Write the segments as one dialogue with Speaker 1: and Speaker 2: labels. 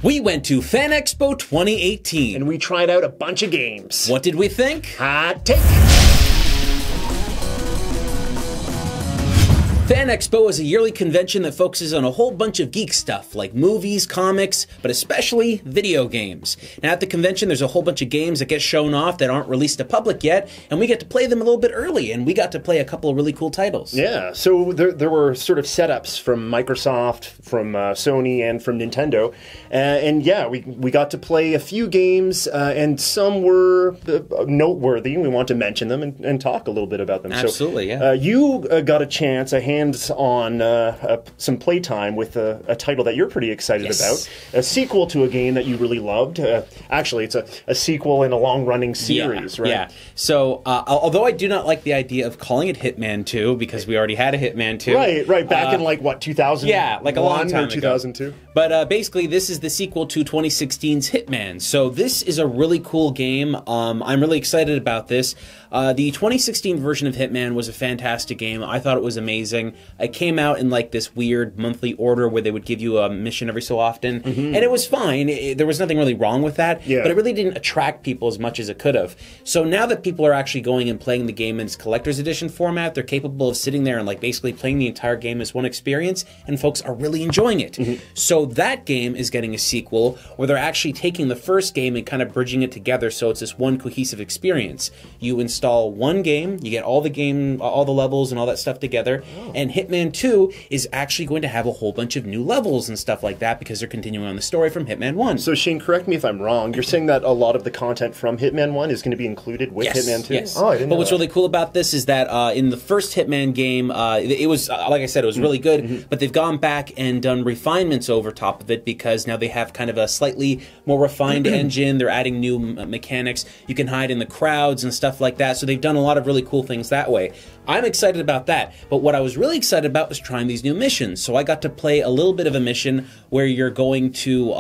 Speaker 1: We went to Fan Expo 2018.
Speaker 2: And we tried out a bunch of games.
Speaker 1: What did we think?
Speaker 2: Hot take!
Speaker 1: Fan Expo is a yearly convention that focuses on a whole bunch of geek stuff, like movies, comics, but especially video games. Now at the convention, there's a whole bunch of games that get shown off that aren't released to public yet, and we get to play them a little bit early, and we got to play a couple of really cool titles.
Speaker 2: Yeah, so there were sort of setups from Microsoft, from Sony, and from Nintendo. And yeah, we got to play a few games, and some were noteworthy, and we want to mention them and talk a little bit about them.
Speaker 1: Absolutely,
Speaker 2: so,
Speaker 1: yeah.
Speaker 2: You got a chance, hands-on some playtime with a title that you're pretty excited about. A sequel to a game that you really loved. Actually, it's a sequel in a long-running series, right?
Speaker 1: Yeah. So, although I do not like the idea of calling it Hitman 2, because we already had a Hitman 2.
Speaker 2: Right. Back in, like, what, 2001?
Speaker 1: Yeah, like a long time
Speaker 2: or 2002?
Speaker 1: Ago. But basically, this is the sequel to 2016's Hitman. So this is a really cool game. I'm really excited about this. The 2016 version of Hitman was a fantastic game. I thought it was amazing. It came out in like this weird monthly order where they would give you a mission every so often, and it was fine. There was nothing really wrong with that, but it really didn't attract people as much as it could have. So now that people are actually going and playing the game in its collector's edition format, they're capable of sitting there and like basically playing the entire game as one experience, and folks are really enjoying it. So that game is getting a sequel where they're actually taking the first game and kind of bridging it together so it's this one cohesive experience. You install one game, you get all the levels and all that stuff together, and Hitman 2 is actually going to have a whole bunch of new levels and stuff like that because they're continuing on the story from Hitman 1.
Speaker 2: So Shane, correct me if I'm wrong, you're saying that a lot of the content from Hitman 1 is going to be included with Hitman 2?
Speaker 1: Yes.
Speaker 2: Oh, I didn't know
Speaker 1: But what's really cool about this is that in the first Hitman game, it was, like I said, it was really good, but they've gone back and done refinements over top of it because now they have kind of a slightly more refined engine. They're adding new mechanics. You can hide in the crowds and stuff like that. So they've done a lot of really cool things that way. I'm excited about that. But what I was really excited about was trying these new missions. So I got to play a little bit of a mission where you're going to...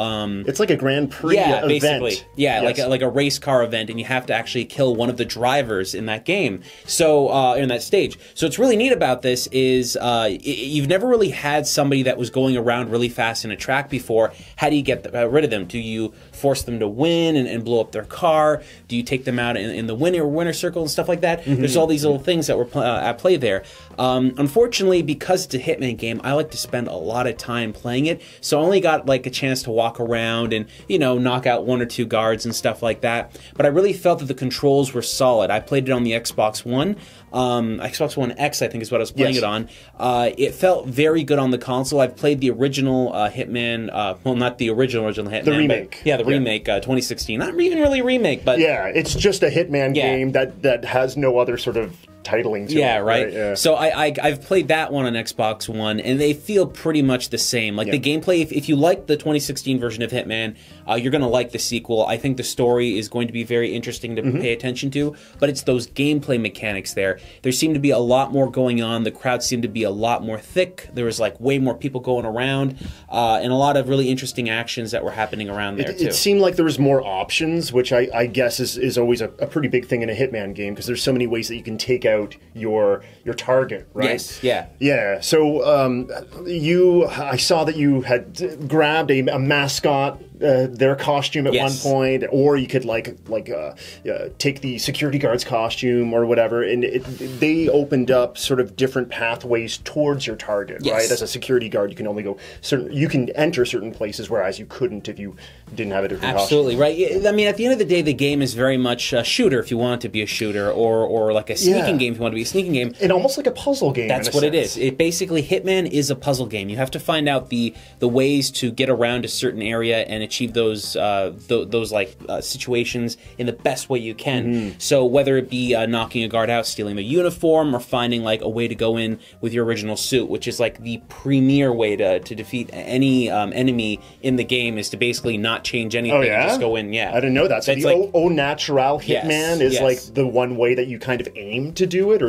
Speaker 2: it's like a Grand Prix event.
Speaker 1: Basically. Yeah, like a race car event, and you have to actually kill one of the drivers in that game. So, in that stage. So what's really neat about this is you've never really had somebody that was going around really fast in a track before. How do you get rid of them? Do you force them to win and blow up their car? Do you take them out in the winner circle and stuff like that? There's all these little things that were at play there. Unfortunately, because it's a Hitman game, I like to spend a lot of time playing it, so I only got like a chance to walk around and, you know, knock out one or two guards and stuff like that. But I really felt that the controls were solid. I played it on the Xbox One. Xbox One X, I think, is what I was playing it on. It felt very good on the console. I've played the original Hitman, well, not the original Hitman.
Speaker 2: The remake.
Speaker 1: Yeah, the remake, 2016. Not even really a remake, but...
Speaker 2: Yeah, it's just a Hitman game that has no other sort of titling to it.
Speaker 1: Right?
Speaker 2: Yeah.
Speaker 1: So I've played that one on Xbox One, and they feel pretty much the same. Like the gameplay, if you like the 2016 version of Hitman, you're going to like the sequel. I think the story is going to be very interesting to pay attention to, but it's those gameplay mechanics there. There seemed to be a lot more going on. The crowd seemed to be a lot more thick. There was like way more people going around, and a lot of really interesting actions that were happening around there too.
Speaker 2: It seemed like there was more options, which I guess is always a pretty big thing in a Hitman game, because there's so many ways that you can take out your target, right?
Speaker 1: Yes, yeah.
Speaker 2: Yeah, so I saw that you had grabbed a mascot, their costume at one point, or you could take the security guard's costume or whatever, and they opened up sort of different pathways towards your target, right? As a security guard, you can only go you can enter certain places, whereas you couldn't if you didn't have a different
Speaker 1: Absolutely, right. I mean, at the end of the day, the game is very much a shooter if you want it to be a shooter, or like a sneaking game if you want to be a sneaking game.
Speaker 2: And almost like a puzzle game.
Speaker 1: That's what it is. It basically, Hitman is a puzzle game. You have to find out the ways to get around a certain area and achieve those situations in the best way you can. So whether it be knocking a guard out, stealing the uniform, or finding like a way to go in with your original suit, which is like the premier way to defeat any enemy in the game, is to basically not change anything.
Speaker 2: Oh, yeah?
Speaker 1: Just go in. Yeah,
Speaker 2: I didn't know that. So the au natural Hitman is like the one way that you kind of aim to do it, or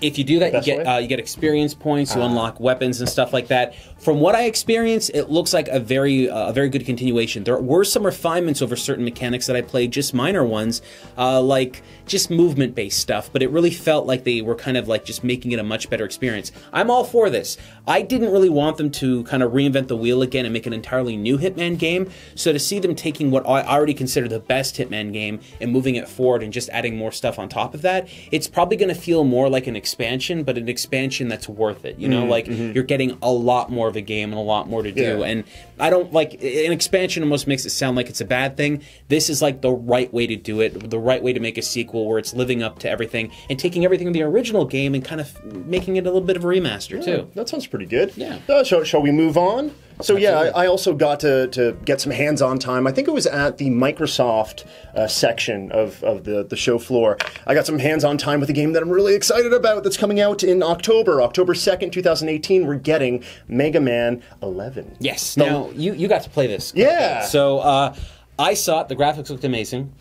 Speaker 1: if you do that, you get experience points, you unlock weapons and stuff like that. From what I experienced, it looks like a very good continuation situation. There were some refinements over certain mechanics that I played, just minor ones, like just movement-based stuff, but it really felt like they were kind of like just making it a much better experience. I'm all for this. I didn't really want them to kind of reinvent the wheel again and make an entirely new Hitman game, so to see them taking what I already consider the best Hitman game and moving it forward and just adding more stuff on top of that, it's probably going to feel more like an expansion, but an expansion that's worth it, you know? Like, you're getting a lot more of a game and a lot more to do, and I don't like, an expansion almost makes it sound like it's a bad thing. This is like the right way to do it, the right way to make a sequel where it's living up to everything and taking everything in the original game and kind of making it a little bit of a remaster too.
Speaker 2: That sounds pretty good.
Speaker 1: Yeah.
Speaker 2: Shall we move on? So
Speaker 1: Absolutely.
Speaker 2: yeah, I also got to get some hands-on time. I think it was at the Microsoft section of the show floor. I got some hands-on time with a game that I'm really excited about that's coming out in October 2nd, 2018. We're getting Mega Man 11.
Speaker 1: Yes. Now, you got to play this.
Speaker 2: Yeah.
Speaker 1: So, I saw it. The graphics looked amazing.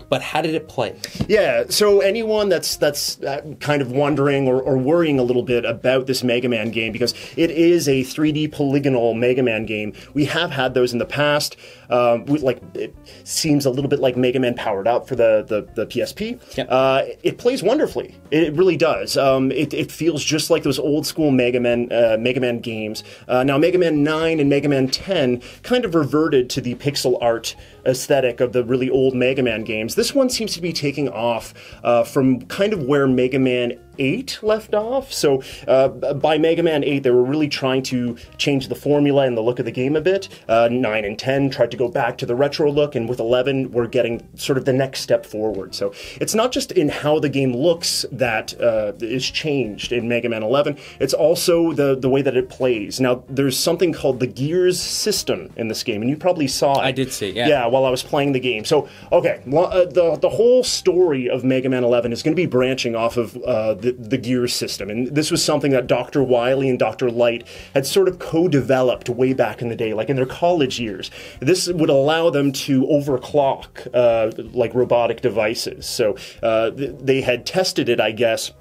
Speaker 1: But how did it play?
Speaker 2: Yeah, so anyone that's kind of wondering or worrying a little bit about this Mega Man game, because it is a 3D polygonal Mega Man game. We have had those in the past. It seems a little bit like Mega Man Powered Up for the PSP. Yep. It plays wonderfully. It really does. It feels just like those old school Mega Man games. Now, Mega Man 9 and Mega Man 10 kind of reverted to the pixel art aesthetic of the really old Mega Man games. This one seems to be taking off from kind of where Mega Man 8 left off. So by Mega Man 8, they were really trying to change the formula and the look of the game a bit. 9 and 10 tried to go back to the retro look, and with 11, we're getting sort of the next step forward. So it's not just in how the game looks that is changed in Mega Man 11, it's also the way that it plays. Now, there's something called the Gears system in this game, and you probably saw it.
Speaker 1: I did see, yeah.
Speaker 2: Yeah, while I was playing the game. So, okay, the whole story of Mega Man 11 is going to be branching off of the Gears system, and this was something that Dr. Wily and Dr. Light had sort of co-developed way back in the day, like in their college years. This would allow them to overclock like robotic devices. So they had tested it, I guess,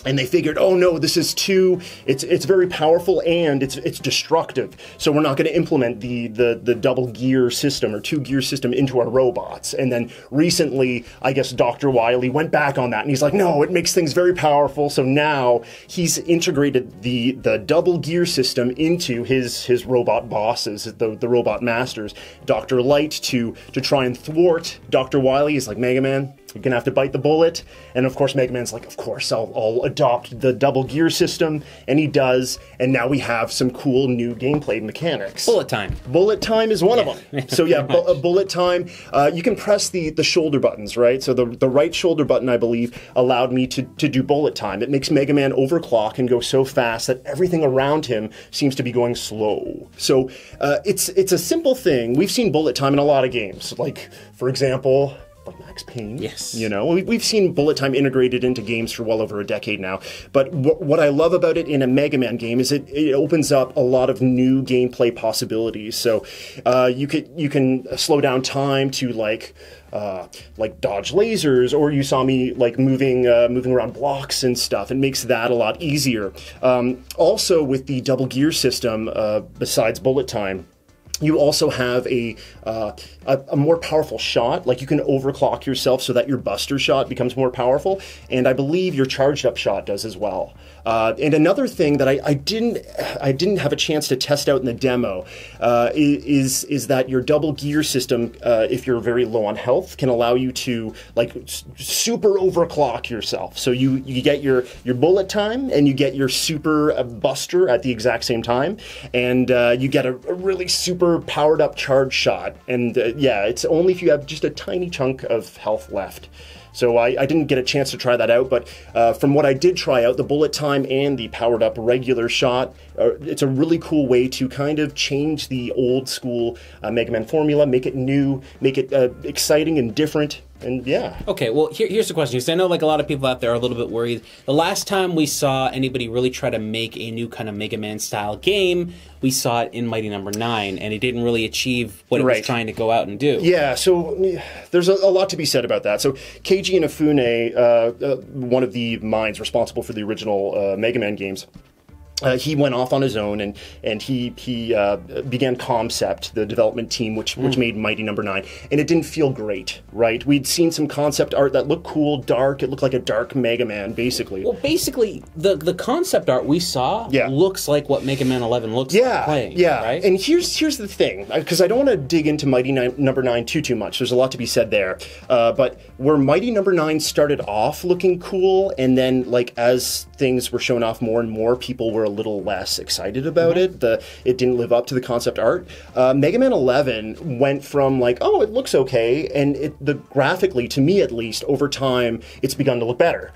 Speaker 2: and they figured, oh no, this is it's very powerful and it's destructive. So we're not going to implement the double gear system or 2 gear system into our robots. And then recently, I guess Dr. Wily went back on that and he's like, no, it makes things very powerful. So now he's integrated the double gear system into his robot bosses, the robot masters. Dr. Light to try and thwart Dr. Wily is like, Mega Man, you're gonna have to bite the bullet. And of course, Mega Man's like, of course, I'll adopt the double gear system. And he does. And now we have some cool new gameplay mechanics.
Speaker 1: Bullet time.
Speaker 2: Bullet time is one of them. So yeah, bullet time. You can press the shoulder buttons, right? So the right shoulder button, I believe, allowed me to do bullet time. It makes Mega Man overclock and go so fast that everything around him seems to be going slow. So it's a simple thing. We've seen bullet time in a lot of games. Like, for example, like Max Payne.
Speaker 1: Yes.
Speaker 2: You know, we've seen bullet time integrated into games for well over a decade now. But what I love about it in a Mega Man game is it opens up a lot of new gameplay possibilities. So you can slow down time to like dodge lasers, or you saw me like moving around blocks and stuff. It makes that a lot easier. Also, with the double gear system, besides bullet time, you also have a more powerful shot. Like, you can overclock yourself so that your buster shot becomes more powerful, and I believe your charged up shot does as well. And another thing that I didn't have a chance to test out in the demo is that your double gear system, if you're very low on health, can allow you to like super overclock yourself. So you get your bullet time and you get your super buster at the exact same time, and you get a really super powered up charge shot. And yeah, it's only if you have just a tiny chunk of health left. So I didn't get a chance to try that out, but from what I did try out, the bullet time and the powered up regular shot, it's a really cool way to kind of change the old school Mega Man formula, make it new, make it exciting and different. And yeah.
Speaker 1: Okay, well, here's the question. Because I know like a lot of people out there are a little bit worried. The last time we saw anybody really try to make a new kind of Mega Man style game, we saw it in Mighty Number 9, and it didn't really achieve what it was trying to go out and do.
Speaker 2: Yeah, so there's a lot to be said about that. So Keiji Inafune, one of the minds responsible for the original Mega Man games, he went off on his own, and he began Concept, the development team, which made Mighty Number 9, and it didn't feel great, right? We'd seen some concept art that looked cool, dark. It looked like a dark Mega Man, basically.
Speaker 1: Well, basically, the concept art we saw looks like what Mega Man 11 looks like playing.
Speaker 2: Yeah,
Speaker 1: right?
Speaker 2: And here's the thing, because I don't want to dig into Mighty Number 9 too much. There's a lot to be said there. But where Mighty Number 9 started off looking cool, and then like as things were shown off more and more, people were a little less excited about it. It didn't live up to the concept art. Mega Man 11 went from like, oh, it looks okay, and graphically, to me at least, over time, it's begun to look better.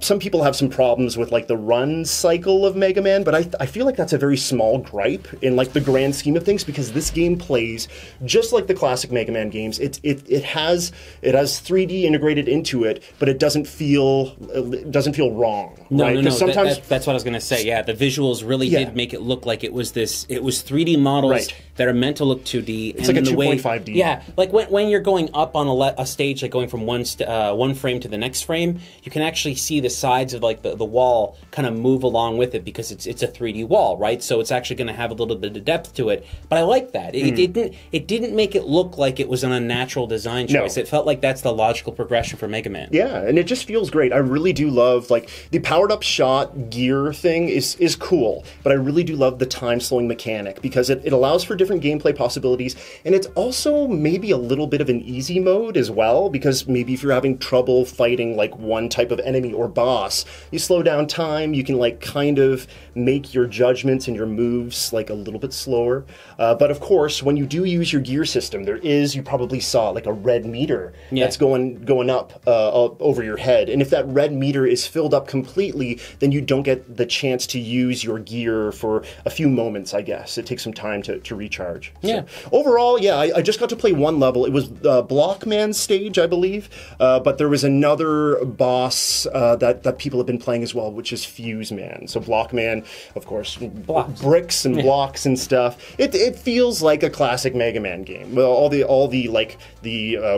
Speaker 2: Some people have some problems with like the run cycle of Mega Man, but I feel like that's a very small gripe in like the grand scheme of things, because this game plays just like the classic Mega Man games. It has 3D integrated into it, but it doesn't feel wrong.
Speaker 1: No,
Speaker 2: right?
Speaker 1: no.
Speaker 2: Sometimes
Speaker 1: that's what I was going to say. Yeah, the visuals really did make it look like it was 3D models that are meant to look 2D.
Speaker 2: It's like a 2.5D.
Speaker 1: Yeah, like when you're going up on a stage, like going from one frame to the next frame, you can actually see the sides of like the wall kind of move along with it, because it's a 3D wall, right? So it's actually going to have a little bit of depth to it. But I like that. It didn't make it look like it was an unnatural design choice. No. It felt like that's the logical progression for Mega Man.
Speaker 2: Yeah, and it just feels great. I really do love like the powered up shot gear thing is cool, but I really do love the time slowing mechanic, because it allows for different gameplay possibilities, and it's also maybe a little bit of an easy mode as well, because maybe if you're having trouble fighting like one type of enemy or boss, you slow down time, you can like kind of make your judgments and your moves like a little bit slower. But of course, when you do use your gear system, there is, you probably saw like a red meter that's going up over your head, and if that red meter is filled up completely, then you don't get the chance to use your gear for a few moments, I guess. It takes some time to recharge.
Speaker 1: Yeah.
Speaker 2: So, overall, yeah, I just got to play one level. It was Blockman's stage, I believe, but there was another boss that people have been playing as well, which is Fuse Man. So Blockman, of course, bricks and blocks and stuff. It feels like a classic Mega Man game. Well, all the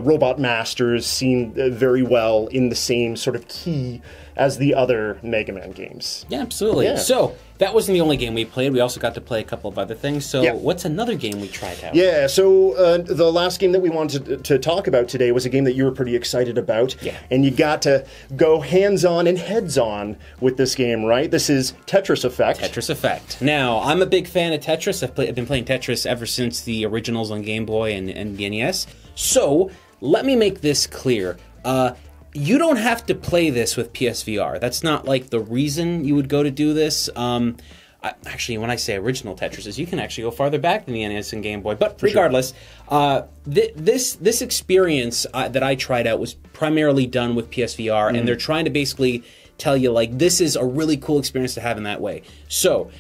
Speaker 2: robot masters seem very well in the same sort of key as the other Mega Man games.
Speaker 1: Yeah, absolutely. Yeah. So that wasn't the only game we played. We also got to play a couple of other things. So what's another game we tried out?
Speaker 2: Yeah, so the last game that we wanted to talk about today was a game that you were pretty excited about. Yeah. And you got to go hands-on and heads-on with this game, right? This is Tetris Effect.
Speaker 1: Tetris Effect. Now, I'm a big fan of Tetris. I've been playing Tetris ever since the originals on Game Boy and the NES. So, let me make this clear. You don't have to play this with PSVR. That's not like the reason you would go to do this. Actually, when I say original Tetris, you can actually go farther back than the NES and Game Boy. But regardless, this experience that I tried out was primarily done with PSVR, and they're trying to basically tell you, like, this is a really cool experience to have in that way. So,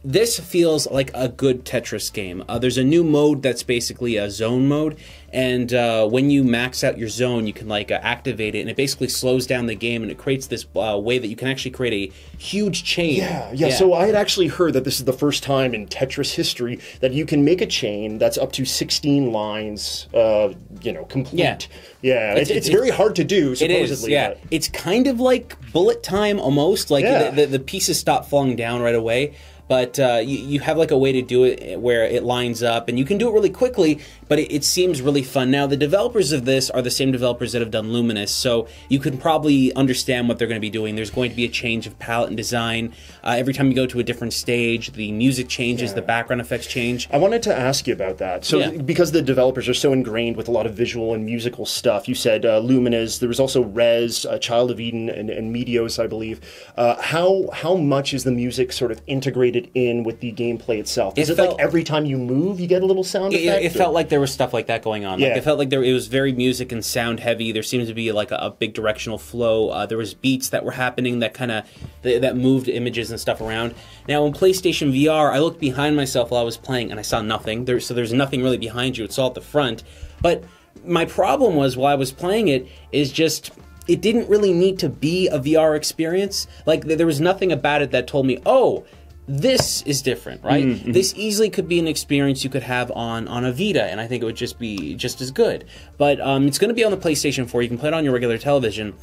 Speaker 1: this feels like a good Tetris game. There's a new mode that's basically a zone mode, and when you max out your zone, you can like activate it, and it basically slows down the game, and it creates this way that you can actually create a huge chain.
Speaker 2: Yeah. So I had actually heard that this is the first time in Tetris history that you can make a chain that's up to 16 lines, complete. Yeah, it's very hard to do, supposedly.
Speaker 1: It is, yeah. It's kind of like bullet time, almost. Like, the pieces stop falling down right away. But you have like a way to do it where it lines up, and you can do it really quickly, but it seems really fun. Now, the developers of this are the same developers that have done Luminous, so you can probably understand what they're going to be doing. There's going to be a change of palette and design. Every time you go to a different stage, the music changes, the background effects change.
Speaker 2: I wanted to ask you about that. So, because the developers are so ingrained with a lot of visual and musical stuff, you said Luminous, there was also Rerez, Child of Eden, and Meteos, I believe. How much is the music sort of integrated in with the gameplay itself? Is it like every time you move, you get a little sound effect?
Speaker 1: It felt like there was stuff like that going on. Like, it felt like it was very music and sound heavy. There seemed to be like a big directional flow. There was beats that were happening that kind of that moved images and stuff around. Now, on PlayStation VR, I looked behind myself while I was playing, and I saw nothing. So there's nothing really behind you. It's all at the front. But my problem was, while I was playing it, is just it didn't really need to be a VR experience. Like, there was nothing about it that told me, oh, this is different, right? Mm-hmm. This easily could be an experience you could have on a Vita, and I think it would just be just as good. But it's going to be on the PlayStation 4. You can play it on your regular television.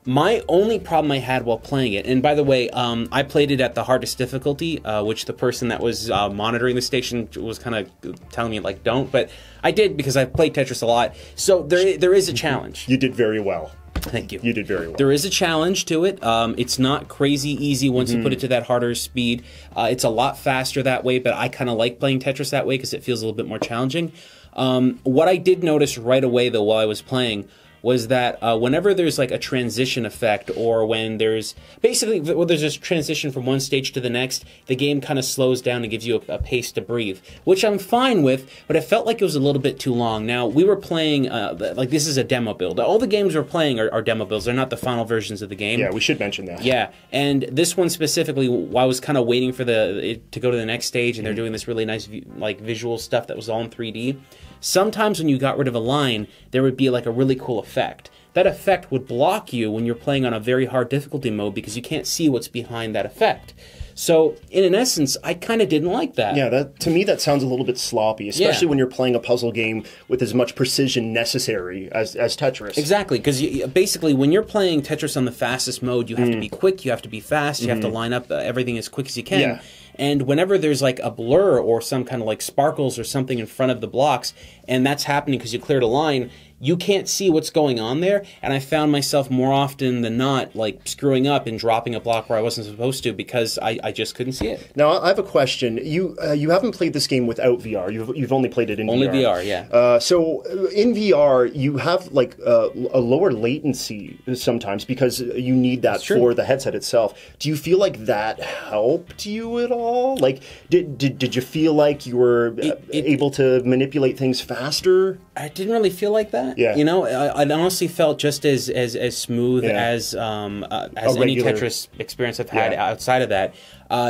Speaker 1: My only problem I had while playing it, and by the way, I played it at the hardest difficulty, which the person that was monitoring the station was kind of telling me, like, don't, but I did because I've played Tetris a lot. So there is a challenge.
Speaker 2: You did very well.
Speaker 1: Thank you.
Speaker 2: You did very well.
Speaker 1: There is a challenge to it. It's not crazy easy once you put it to that harder speed. It's a lot faster that way, but I kind of like playing Tetris that way because it feels a little bit more challenging. What I did notice right away, though, while I was playing, was that whenever there's like a transition effect, or when there's basically there's a transition from one stage to the next, the game kind of slows down and gives you a pace to breathe, which I'm fine with, but it felt like it was a little bit too long. Now, we were playing, like, this is a demo build. All the games we're playing are demo builds. They're not the final versions of the game.
Speaker 2: Yeah, we should mention that.
Speaker 1: Yeah, and this one specifically, while I was kind of waiting for it to go to the next stage, and they're doing this really nice like visual stuff that was all in 3D, sometimes when you got rid of a line, there would be like a really cool effect. That effect would block you when you're playing on a very hard difficulty mode because you can't see what's behind that effect. So, in essence, I kind of didn't like that.
Speaker 2: Yeah, to me that sounds a little bit sloppy, especially when you're playing a puzzle game with as much precision necessary as Tetris.
Speaker 1: Exactly, because basically when you're playing Tetris on the fastest mode, you have to be quick, you have to be fast, you have to line up everything as quick as you can.
Speaker 2: Yeah.
Speaker 1: And whenever there's like a blur or some kind of like sparkles or something in front of the blocks, and that's happening because you cleared a line, you can't see what's going on there. And I found myself more often than not like screwing up and dropping a block where I wasn't supposed to because I just couldn't see it.
Speaker 2: Now I have a question. You haven't played this game without VR. You've only played it in VR.
Speaker 1: Only VR, yeah.
Speaker 2: So in VR you have like a lower latency sometimes because you need that for the headset itself. Do you feel like that helped you at all? Like did you feel like you were able to manipulate things faster?
Speaker 1: I didn't really feel like that.
Speaker 2: Yeah.
Speaker 1: You know, I honestly felt just as smooth as any Tetris experience I've had outside of that.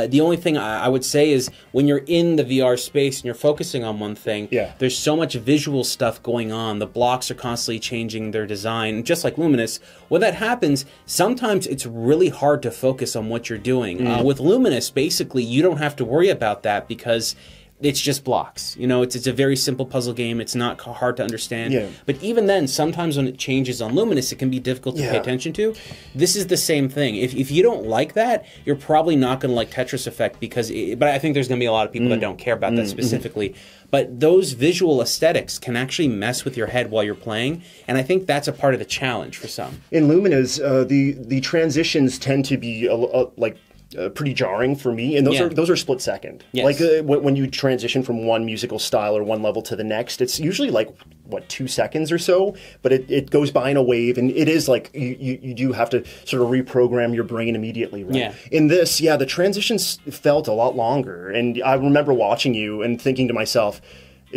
Speaker 1: The only thing I would say is when you're in the VR space and you're focusing on one thing, there's so much visual stuff going on. The blocks are constantly changing their design, just like Luminous. When that happens, sometimes it's really hard to focus on what you're doing. With Luminous, basically, you don't have to worry about that because it's just blocks. You know, it's a very simple puzzle game. It's not hard to understand. Yeah. But even then, sometimes when it changes on Luminous, it can be difficult to pay attention to. This is the same thing. If you don't like that, you're probably not going to like Tetris Effect because... but I think there's going to be a lot of people that don't care about that specifically. But those visual aesthetics can actually mess with your head while you're playing, and I think that's a part of the challenge for some.
Speaker 2: In Luminous, the transitions tend to be pretty jarring for me, and those are split second.
Speaker 1: Yes.
Speaker 2: Like when you transition from one musical style or one level to the next, it's usually like 2 seconds or so, but it goes by in a wave, and it is like you do have to sort of reprogram your brain immediately. Right? Yeah. In this, the transitions felt a lot longer, and I remember watching you and thinking to myself,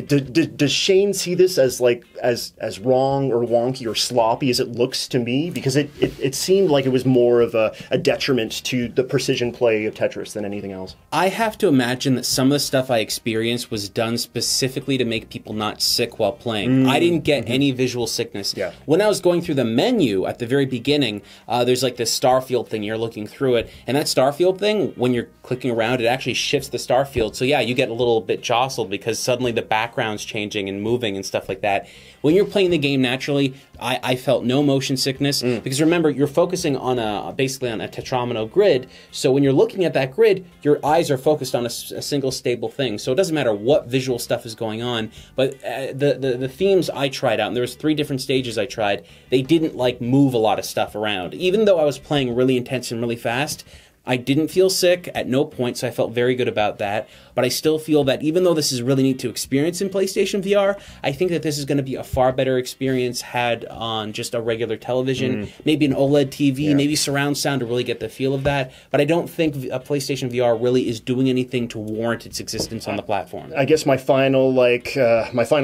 Speaker 2: does Shane see this as like as wrong or wonky or sloppy as it looks to me? Because it seemed like it was more of a detriment to the precision play of Tetris than anything else.
Speaker 1: I have to imagine that some of the stuff I experienced was done specifically to make people not sick while playing. I didn't get any visual sickness. Yeah. When I was going through the menu at the very beginning, there's like this star field thing. You're looking through it, and that star field thing, when you're clicking around, it actually shifts the star field. So yeah, you get a little bit jostled because suddenly the background's changing and moving and stuff like that. When you're playing the game naturally, I felt no motion sickness because remember, you're focusing on basically on a tetromino grid. So when you're looking at that grid, your eyes are focused on a single stable thing. So it doesn't matter what visual stuff is going on. But the themes I tried out, and there was 3 different stages I tried, they didn't like move a lot of stuff around. Even though I was playing really intense and really fast, I didn't feel sick at no point, so I felt very good about that. But I still feel that even though this is really neat to experience in PlayStation VR, I think that this is going to be a far better experience had on just a regular television, maybe an OLED TV, maybe surround sound to really get the feel of that. But I don't think a PlayStation VR really is doing anything to warrant its existence on the platform.
Speaker 2: I guess my final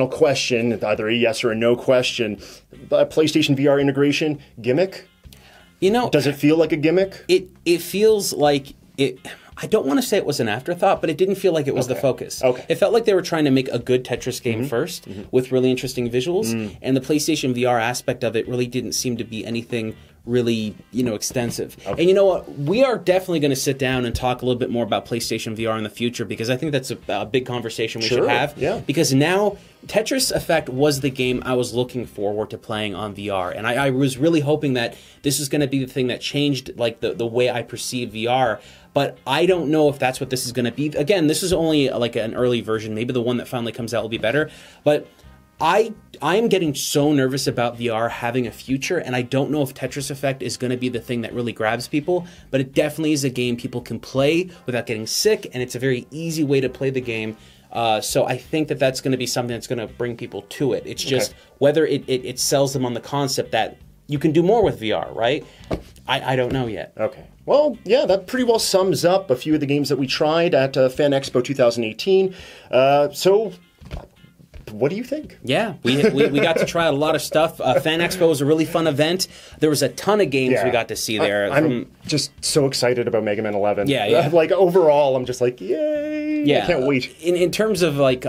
Speaker 2: question, either a yes or a no question, PlayStation VR integration, gimmick?
Speaker 1: You know,
Speaker 2: does it feel like a gimmick?
Speaker 1: It feels like it. I don't want to say it was an afterthought, but it didn't feel like it was the focus.
Speaker 2: Okay.
Speaker 1: It felt like they were trying to make a good Tetris game first with really interesting visuals, and the PlayStation VR aspect of it really didn't seem to be anything really, extensive. Okay. And you know what? We are definitely going to sit down and talk a little bit more about PlayStation VR in the future, because I think that's a big conversation we should have.
Speaker 2: Yeah.
Speaker 1: Because now Tetris Effect was the game I was looking forward to playing on VR, and I was really hoping that this was going to be the thing that changed like the way I perceive VR. But I don't know if that's what this is going to be. Again, this is only like an early version. Maybe the one that finally comes out will be better. But I'm getting so nervous about VR having a future, and I don't know if Tetris Effect is going to be the thing that really grabs people, but it definitely is a game people can play without getting sick, and it's a very easy way to play the game. So I think that that's going to be something that's going to bring people to it. It's just whether it sells them on the concept that you can do more with VR, right? I don't know yet.
Speaker 2: Okay. Well, yeah, that pretty well sums up a few of the games that we tried at Fan Expo 2018. So what do you think?
Speaker 1: Yeah, we got to try out a lot of stuff. Fan Expo was a really fun event. There was a ton of games we got to see there.
Speaker 2: I'm just so excited about Mega Man 11.
Speaker 1: Yeah.
Speaker 2: Like, overall, I'm just like, yay!
Speaker 1: Yeah.
Speaker 2: I can't wait.
Speaker 1: In terms of like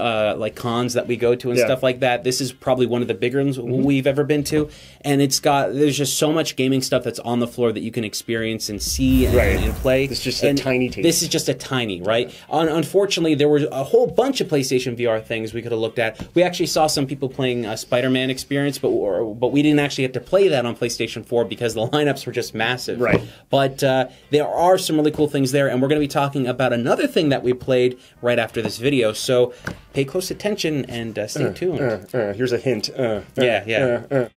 Speaker 1: cons that we go to and stuff like that, this is probably one of the bigger ones we've ever been to. And there's just so much gaming stuff that's on the floor that you can experience and see and play.
Speaker 2: It's just a tiny taste.
Speaker 1: This is just a tiny, right? Unfortunately, there were a whole bunch of PlayStation VR things we could have looked at. We actually saw some people playing Spider-Man Experience, but we didn't actually have to play that on PlayStation 4 because the lineups were just massive.
Speaker 2: Right.
Speaker 1: But there are some really cool things there, and we're going to be talking about another thing that we played right after this video. So pay close attention and stay tuned.
Speaker 2: Here's a hint.
Speaker 1: Yeah.